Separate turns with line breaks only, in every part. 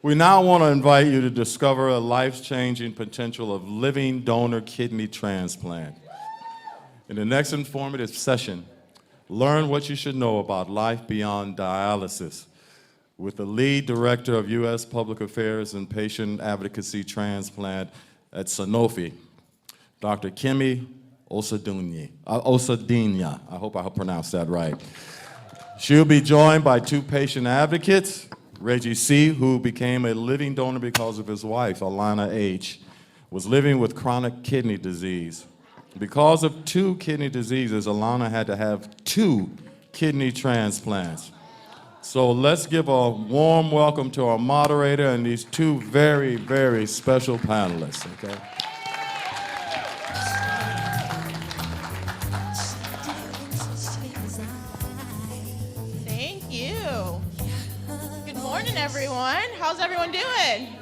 We now want to invite you to discover a life-changing potential of living donor kidney transplant. In the next informative session, learn what you should know about life beyond dialysis with the lead director of U.S. Public Affairs and Patient Advocacy Transplant at Sanofi, Dr. Kemi Osadini. I hope I pronounced that right. She'll be joined by two patient advocates, Reggie C., who became a living donor because of his wife, Alana H., was living with chronic kidney disease. Because of two kidney diseases, Alana had to have 2 kidney transplants. So let's give a warm welcome to our moderator and these 2 very, very special panelists, okay?
Thank you. Good morning, everyone. How's everyone doing?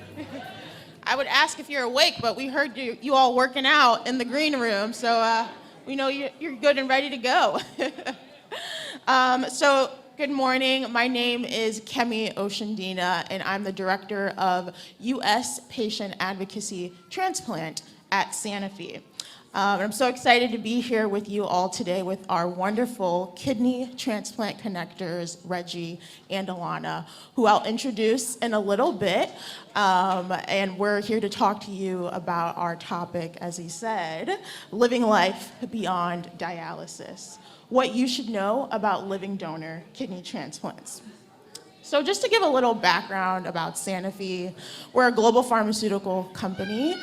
I would ask if you're awake, but we heard you all working out in the green room, so we know you're good and ready to go. So good morning. My name is Kemi Oshindina, and I'm the director of U.S. Patient Advocacy Transplant at Sanofi. I'm so excited to be here with you all today with our wonderful kidney transplant connectors, Reggie and Alana, who I'll introduce in a little bit. And we're here to talk to you about our topic, as he said, living life beyond dialysis. What you should know about living donor kidney transplants. So just to give a little background about Sanofi, we're a global pharmaceutical company,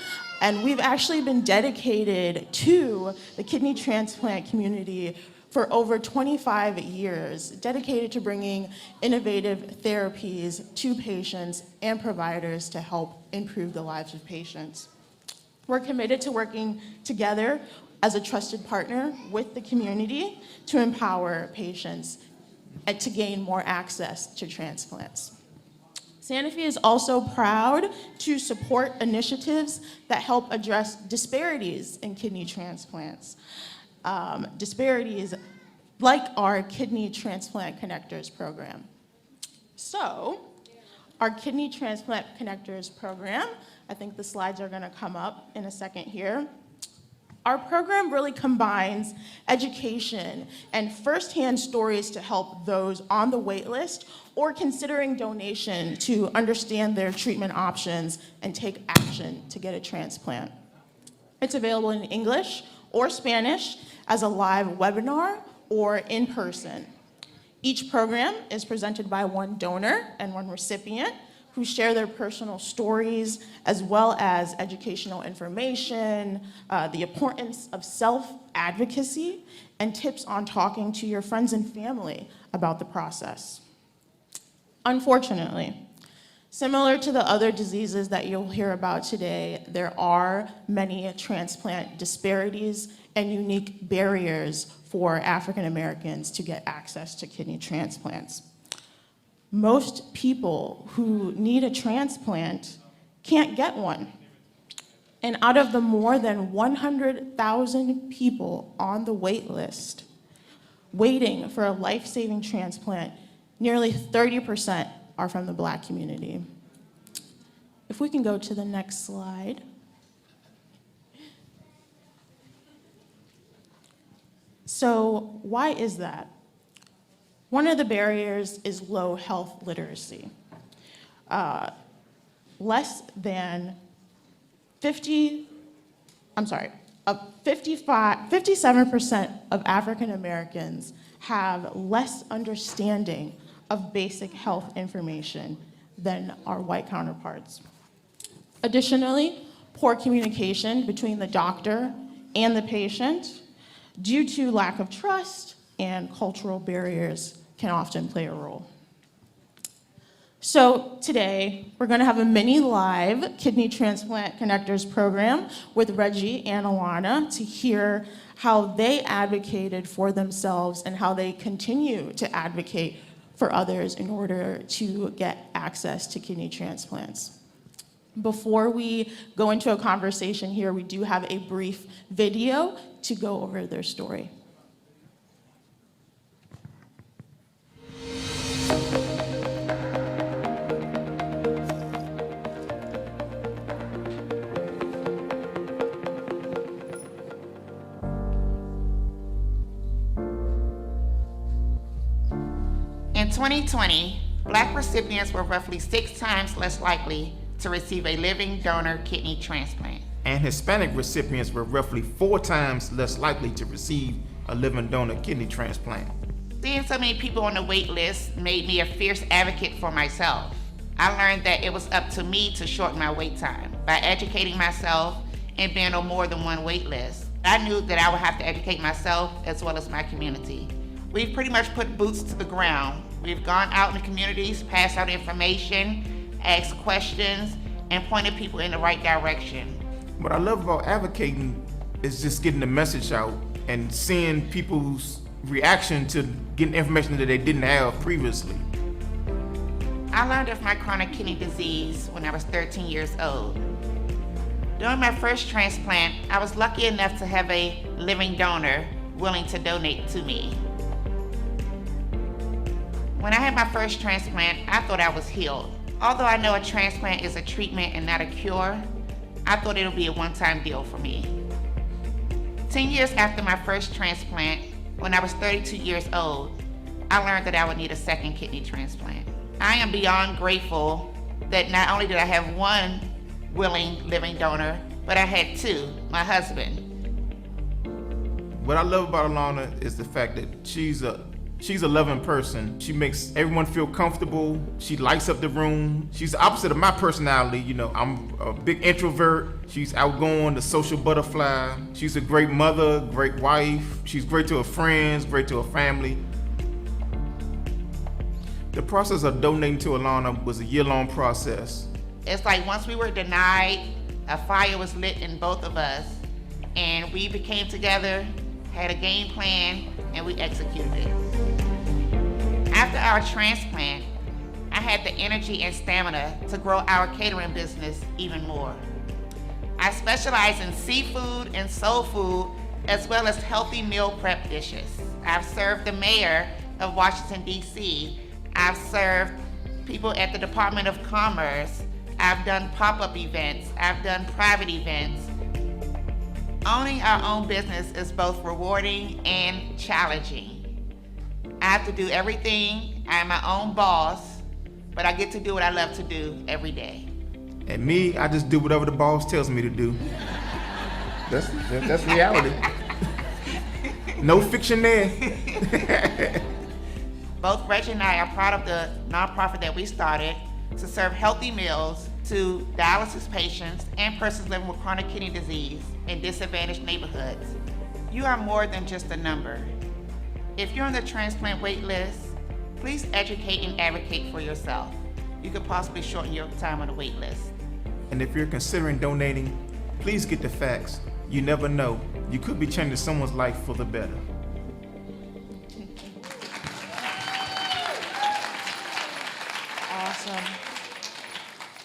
and we've actually been dedicated to the kidney transplant community for over 25 years, dedicated to bringing innovative therapies to patients and providers to help improve the lives of patients. We're committed to working together as a trusted partner with the community to empower patients and to gain more access to transplants. Sanofi is also proud to support initiatives that help address disparities in kidney transplants. Disparities like our Kidney Transplant Connectors program. So, our Kidney Transplant Connectors program, I think the slides are gonna come up in a second here. Our program really combines education and firsthand stories to help those on the wait list or considering donation to understand their treatment options and take action to get a transplant. It's available in English or Spanish as a live webinar or in person. Each program is presented by one donor and one recipient who share their personal stories as well as educational information, the importance of self-advocacy, and tips on talking to your friends and family about the process. Unfortunately, similar to the other diseases that you'll hear about today, there are many transplant disparities and unique barriers for African Americans to get access to kidney transplants. Most people who need a transplant can't get one. And out of the more than 100,000 people on the wait list waiting for a life-saving transplant, nearly 30% are from the Black community. If we can go to the next slide. So why is that? One of the barriers is low health literacy. Less than 57% of African Americans have less understanding of basic health information than our white counterparts. Additionally, poor communication between the doctor and the patient due to lack of trust and cultural barriers can often play a role. So today, we're gonna have a mini live Kidney Transplant Connectors program with Reggie and Alana to hear how they advocated for themselves and how they continue to advocate for others in order to get access to kidney transplants. Before we go into a conversation here, we do have a brief video to go over their story.
2020, Black recipients were roughly 6 times less likely to receive a living donor kidney transplant.
And Hispanic recipients were roughly 4 times less likely to receive a living donor kidney transplant.
Seeing so many people on the wait list made me a fierce advocate for myself. I learned that it was up to me to shorten my wait time by educating myself and being on more than one wait list. I knew that I would have to educate myself as well as my community. We've pretty much put boots to the ground. We've gone out in the communities, passed out information, asked questions, and pointed people in the right direction.
What I love about advocating is just getting the message out and seeing people's reaction to getting information that they didn't have previously.
I learned of my chronic kidney disease when I was 13 years old. During my first transplant, I was lucky enough to have a living donor willing to donate to me. When I had my first transplant, I thought I was healed. Although I know a transplant is a treatment and not a cure, I thought it would be a one-time deal for me. 10 years after my first transplant, when I was 32 years old, I learned that I would need a second kidney transplant. I am beyond grateful that not only did I have one willing living donor, but I had 2, my husband.
What I love about Alana is the fact that she's a loving person. She makes everyone feel comfortable. She lights up the room. She's the opposite of my personality. You know, I'm a big introvert. She's outgoing, the social butterfly. She's a great mother, great wife. She's great to her friends, great to her family. The process of donating to Alana was a year-long process.
It's like once we were denied, a fire was lit in both of us, and we became together, had a game plan, and we executed it. After our transplant, I had the energy and stamina to grow our catering business even more. I specialize in seafood and soul food, as well as healthy meal prep dishes. I've served the mayor of Washington, D.C. I've served people at the Department of Commerce. I've done pop-up events. I've done private events. Owning our own business is both rewarding and challenging. I have to do everything. I'm my own boss, but I get to do what I love to do every day.
And me, I just do whatever the boss tells me to do. That's reality. No fiction there.
Both Reggie and I are proud of the nonprofit that we started to serve healthy meals to dialysis patients and persons living with chronic kidney disease in disadvantaged neighborhoods. You are more than just a number. If you're on the transplant wait list, please educate and advocate for yourself. You could possibly shorten your time on the wait list.
And if you're considering donating, please get the facts. You never know. You could be changing someone's life for the better.
Awesome.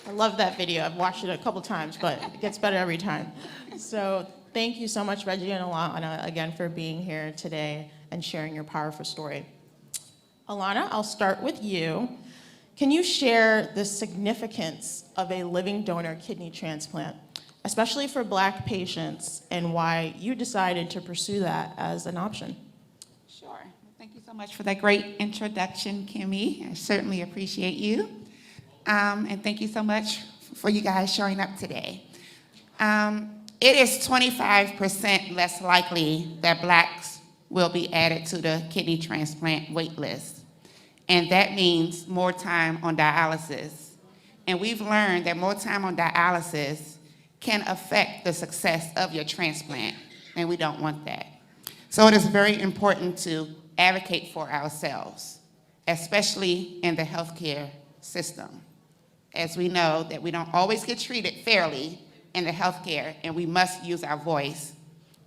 I love that video. I've watched it a couple times, but it gets better every time. So thank you so much, Reggie and Alana, again, for being here today and sharing your powerful story. Alana, I'll start with you. Can you share the significance of a living donor kidney transplant, especially for Black patients, and why you decided to pursue that as an option?
Sure. Well, thank you so much for that great introduction, Kimmy. I certainly appreciate you. And thank you so much for you guys showing up today. It is 25% less likely that Blacks will be added to the kidney transplant wait list. And that means more time on dialysis. And we've learned that more time on dialysis can affect the success of your transplant, and we don't want that. So it is very important to advocate for ourselves, especially in the healthcare system, as we know that we don't always get treated fairly in the healthcare, and we must use our voice.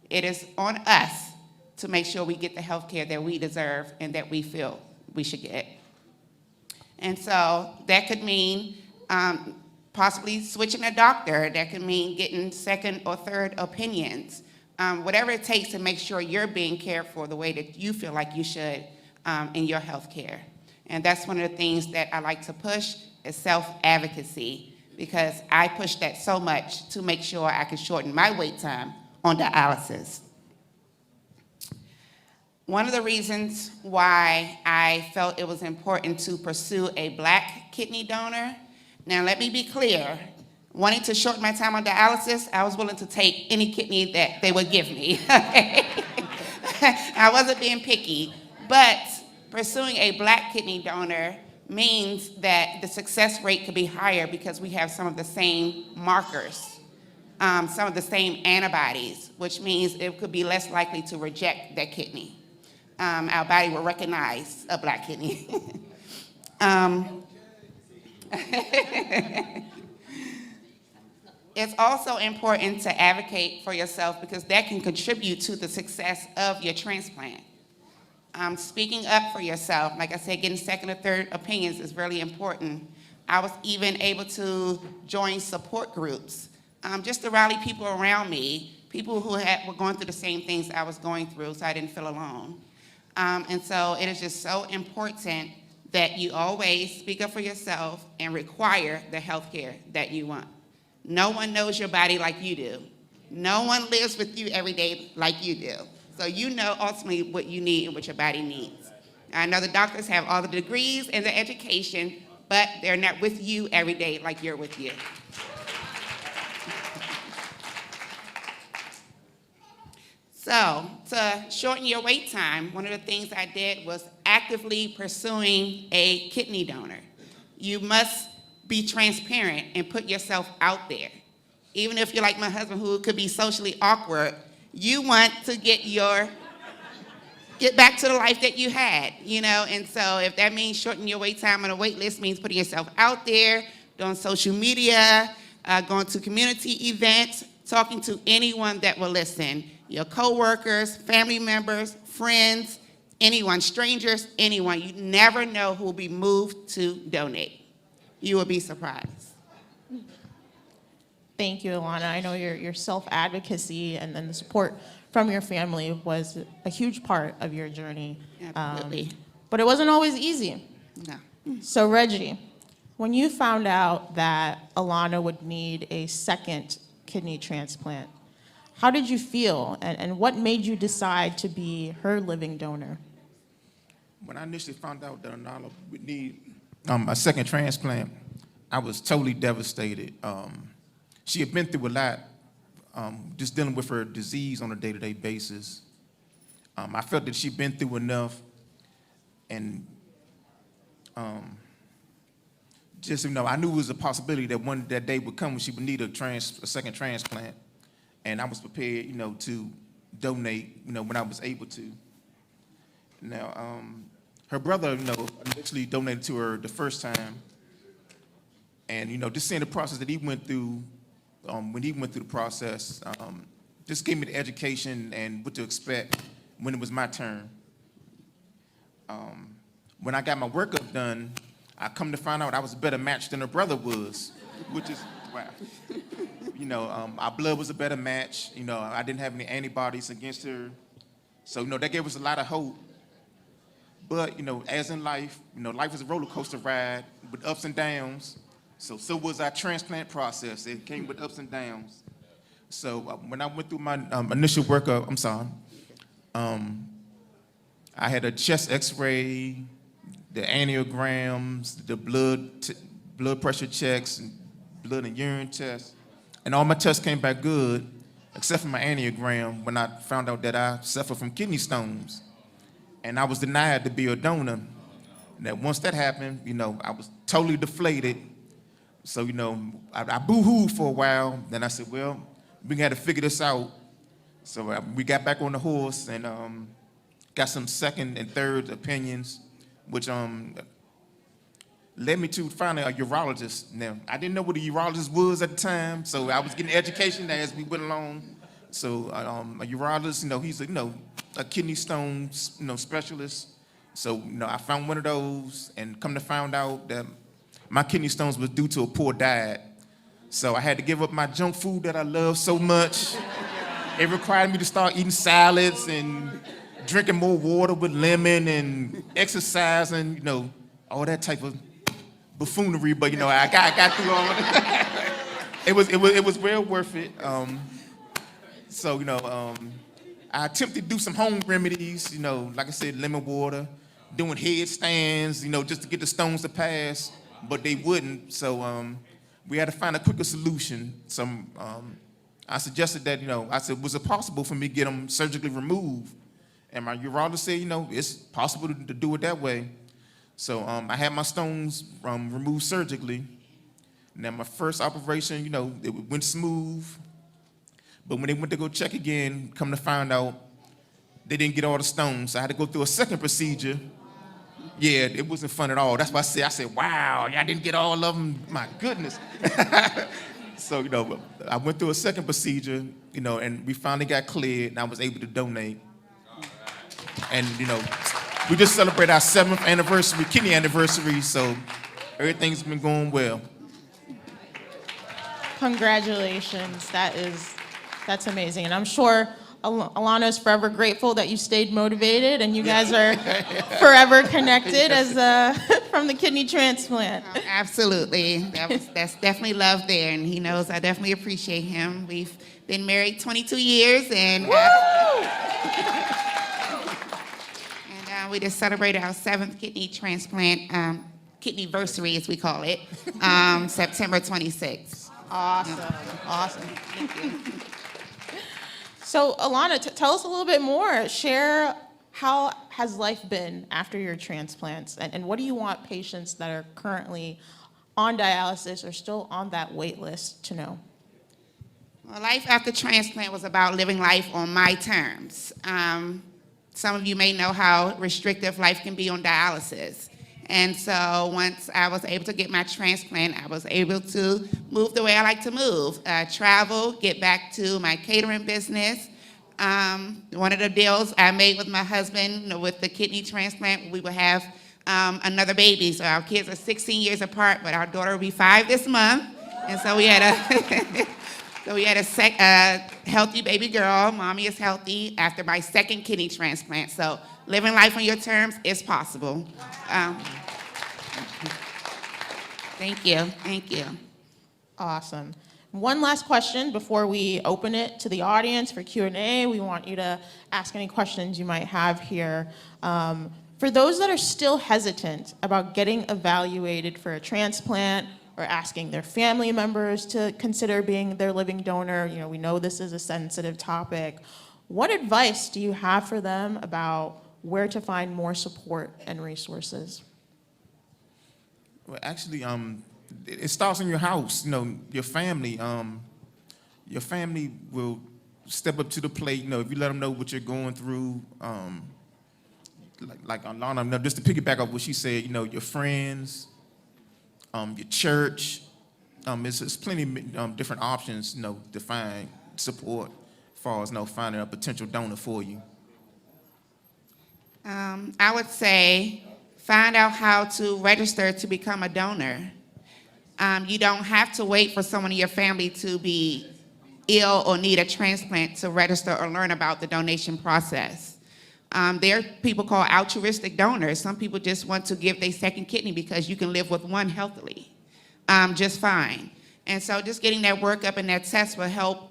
It is on us to make sure we get the healthcare that we deserve and that we feel we should get. And so that could mean possibly switching a doctor. That could mean getting second or third opinions. Whatever it takes to make sure you're being cared for the way that you feel like you should in your healthcare. And that's one of the things that I like to push is self-advocacy, because I push that so much to make sure I can shorten my wait time on dialysis. One of the reasons why I felt it was important to pursue a Black kidney donor, now let me be clear, wanting to shorten my time on dialysis, I was willing to take any kidney that they would give me. I wasn't being picky, but pursuing a Black kidney donor means that the success rate could be higher because we have some of the same markers, some of the same antibodies, which means it could be less likely to reject that kidney. Our body will recognize a Black kidney. It's also important to advocate for yourself because that can contribute to the success of your transplant. Speaking up for yourself, like I said, getting second or third opinions is really important. I was even able to join support groups just to rally people around me, people who were going through the same things I was going through, so I didn't feel alone. And so it is just so important that you always speak up for yourself and require the health care that you want. No one knows your body like you do. No one lives with you every day like you do. So you know ultimately what you need and what your body needs. I know the doctors have all the degrees and the education, but they're not with you every day like you're with you. So to shorten your wait time, one of the things I did was actively pursuing a kidney donor. You must be transparent and put yourself out there. Even if you're like my husband who could be socially awkward, you want to get back to the life that you had, and so if that means shortening your wait time on a wait list means putting yourself out there, doing social media, going to community events, talking to anyone that will listen, your coworkers, family members, friends, anyone, strangers, anyone. You never know who will be moved to donate. You will be surprised.
Thank you, Alana. I know your self-advocacy and then the support from your family was a huge part of your journey.
Absolutely.
But it wasn't always easy.
No.
So Reggie, when you found out that Alana would need a second kidney transplant, how did you feel and what made you decide to be her living donor?
When I initially found out that Alana would need a second transplant, I was totally devastated. She had been through a lot, just dealing with her disease on a day-to-day basis. I felt that she'd been through enough, and I knew it was a possibility that that day would come when she would need a second transplant, and I was prepared, to donate, when I was able to. Now, her brother, initially donated to her the first time, and just seeing the process that he went through. When he went through the process, just gave me the education and what to expect when it was my turn. When I got my workup done, I come to find out I was a better match than her brother was, which is, wow. Our blood was a better match. I didn't have any antibodies against her. So, that gave us a lot of hope. But, as in life, life is a roller coaster ride with ups and downs. So was our transplant process. It came with ups and downs. So when I went through my initial workup, I had a chest x-ray, the angiograms, the blood pressure checks, and blood and urine tests. And all my tests came back good, except for my angiogram when I found out that I suffered from kidney stones. And I was denied to be a donor. And that once that happened, I was totally deflated. So, I boo-hooed for a while. Then I said, well, we got to figure this out. So we got back on the horse and got some second and third opinions, which led me to finding a urologist. Now, I didn't know what a urologist was at the time, so I was getting education as we went along. So a urologist, he's a kidney stone, specialist. So, I found one of those and come to find out that my kidney stones was due to a poor diet. So I had to give up my junk food that I love so much. It required me to start eating salads and drinking more water with lemon and exercising, all that type of buffoonery. But, I got through all of it. It was well worth it. So, I attempted to do some home remedies, like I said, lemon water, doing headstands, just to get the stones to pass, but they wouldn't. So we had to find a quicker solution. I suggested that, I said, was it possible for me to get them surgically removed? And my urologist said, it's possible to do it that way. So I had my stones removed surgically. Now my first operation, it went smooth. But when they went to go check again, come to find out, they didn't get all the stones. So I had to go through a second procedure. Yeah, it wasn't fun at all. That's why I said, wow, y'all didn't get all of them. My goodness. So, I went through a second procedure, and we finally got cleared, and I was able to donate. And, we just celebrated our 7th anniversary, kidney anniversary, so everything's been going well.
Congratulations. That's amazing. And I'm sure Alana is forever grateful that you stayed motivated and you guys are forever connected as from the kidney transplant.
Oh, absolutely. That's definitely love there, and he knows I definitely appreciate him. We've been married 22 years, and we just celebrated our 7th kidney transplant, kidney-versary as we call it, September 26th.
Awesome. Awesome.
Thank you.
So Alana, tell us a little bit more. Share how has life been after your transplants, and what do you want patients that are currently on dialysis or still on that wait list to know?
Well, life after transplant was about living life on my terms. Some of you may know how restrictive life can be on dialysis. And so once I was able to get my transplant, I was able to move the way I like to move, travel, get back to my catering business. One of the deals I made with my husband with the kidney transplant, we would have another baby. So our kids are 16 years apart, but our daughter will be 5 this month. And so we had a healthy baby girl. Mommy is healthy after my 2nd kidney transplant. So living life on your terms is possible. Thank you.
Awesome. One last question before we open it to the audience for Q&A. We want you to ask any questions you might have here. For those that are still hesitant about getting evaluated for a transplant or asking their family members to consider being their living donor, we know this is a sensitive topic. What advice do you have for them about where to find more support and resources?
Well, actually, it starts in your house. Your family. Your family will step up to the plate. If you let them know what you're going through. Like Alana, just to piggyback off what she said. Your friends, your church. There's plenty of different options. To find support, as far as finding a potential donor for you.
I would say find out how to register to become a donor. You don't have to wait for someone in your family to be ill or need a transplant to register or learn about the donation process. There are people called altruistic donors. Some people just want to give their 2nd kidney because you can live with one healthily, just fine. And so just getting that workup and that test will help.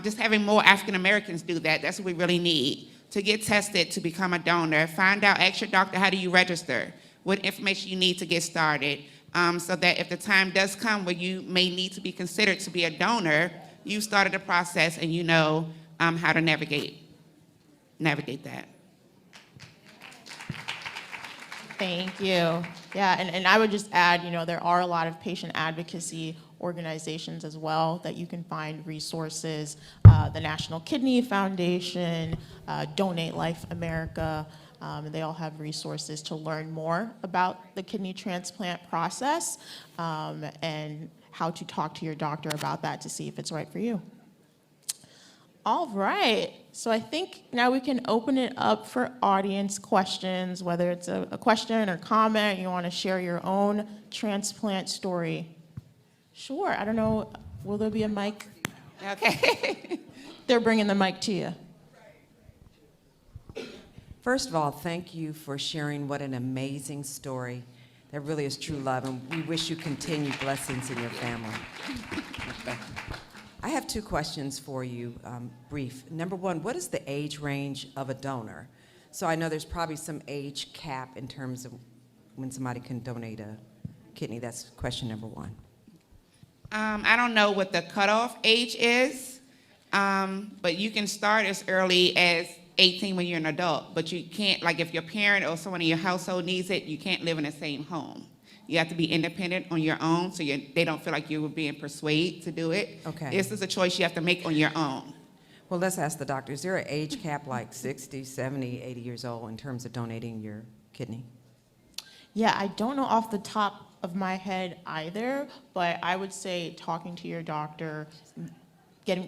Just having more African Americans do that, that's what we really need. To get tested to become a donor, find out, ask your doctor, how do you register? What information you need to get started, so that if the time does come where you may need to be considered to be a donor, you started the process and you know how to navigate that.
Thank you. Yeah, and I would just add, there are a lot of patient advocacy organizations as well that you can find resources. The National Kidney Foundation, Donate Life America, and they all have resources to learn more about the kidney transplant process and how to talk to your doctor about that to see if it's right for you. All right, so I think now we can open it up for audience questions, whether it's a question or comment, you want to share your own transplant story. Sure, I don't know, will there be a mic?
Okay.
They're bringing the mic to you.
First of all, thank you for sharing what an amazing story. That really is true love, and we wish you continued blessings in your family. I have two questions for you, brief. Number one, what is the age range of a donor? So I know there's probably some age cap in terms of when somebody can donate a kidney. That's question number one.
I don't know what the cutoff age is, but you can start as early as 18 when you're an adult, but you can't, like if your parent or someone in your household needs it, you can't live in the same home. You have to be independent on your own, so they don't feel like you were being persuaded to do it.
Okay.
This is a choice you have to make on your own.
Well, let's ask the doctor. Is there an age cap like 60, 70, 80 years old in terms of donating your kidney?
Yeah, I don't know off the top of my head either, but I would say talking to your doctor,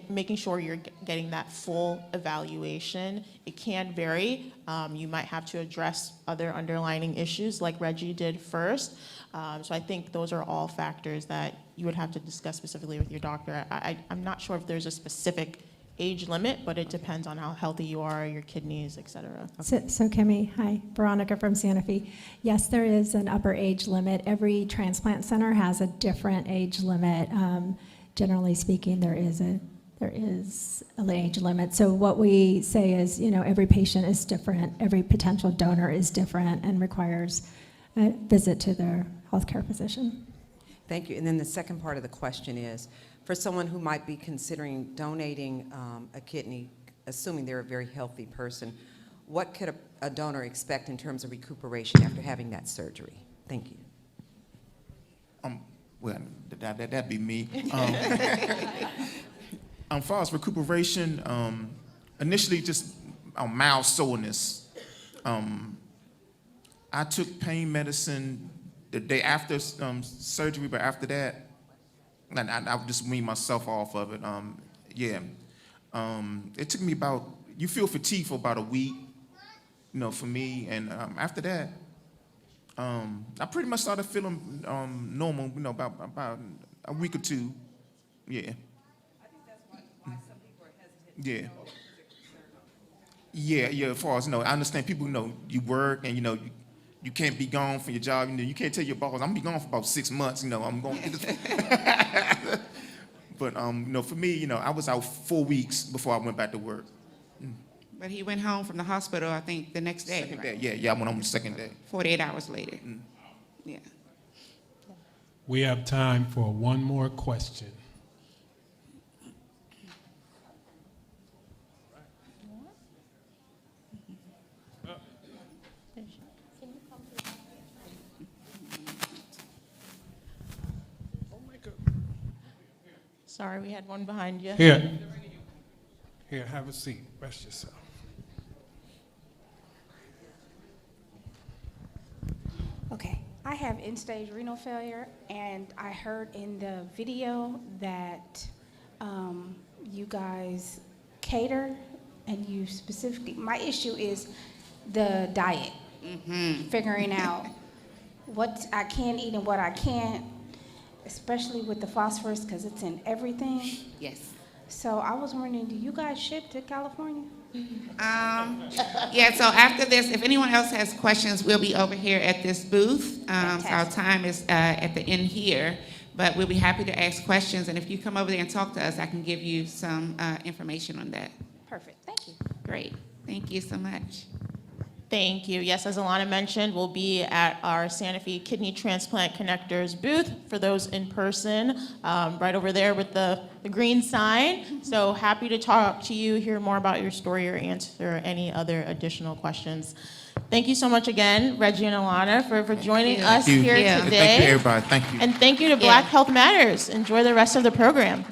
making sure you're getting that full evaluation. It can vary. You might have to address other underlying issues like Reggie did first. So I think those are all factors that you would have to discuss specifically with your doctor. I'm not sure if there's a specific age limit, but it depends on how healthy you are, your kidneys, et cetera.
So Kimmy, hi, Veronica from Santa Fe. Yes, there is an upper age limit. Every transplant center has a different age limit. Generally speaking, there is an age limit. So what we say is, every patient is different, every potential donor is different, and requires a visit to their healthcare physician.
Thank you. And then the second part of the question is, for someone who might be considering donating a kidney, assuming they're a very healthy person, what could a donor expect in terms of recuperation after having that surgery? Thank you.
Well, that'd be me. As far as recuperation, initially just mild soreness. I took pain medicine the day after surgery, but after that, I just weaned myself off of it. It took me you feel fatigued for about a week, for me, and after that, I pretty much started feeling normal, about a week or two. Yeah.
I think that's why some people are hesitant.
Yeah. Yeah, as far as, I understand people, you work and, you can't be gone from your job. You can't tell your boss, I'm going to be gone for about 6 months, I'm going to get this. But, for me, I was out 4 weeks before I went back to work.
But he went home from the hospital, I think, the next day,
Second
right?
day, yeah, I went home the second day.
48 hours later. Yeah.
We have time for one more question.
Sorry, we had one behind you.
Here, have a seat. Rest yourself.
Okay, I have end-stage renal failure, and I heard in the video that you guys cater, and you specifically, my issue is the diet. Figuring out what I can eat and what I can't, especially with the phosphorus, because it's in everything.
Yes.
So I was wondering, do you guys ship to California?
Yeah, so after this, if anyone else has questions, we'll be over here at this booth. So our
Fantastic.
time is at the end here, but we'll be happy to ask questions. And if you come over there and talk to us, I can give you some information on that.
Perfect, thank you.
Great. Thank you so much.
Thank you. Yes, as Alana mentioned, we'll be at our Santa Fe Kidney Transplant Connectors booth for those in person, right over there with the green sign. So happy to talk to you, hear more about your story, or answer any other additional questions. Thank you so much again, Reggie and Alana, for joining us
Thank you.
here
Yeah.
today.
Thank you, everybody. Thank you.
And thank you to Black Health Matters. Enjoy the rest of the program.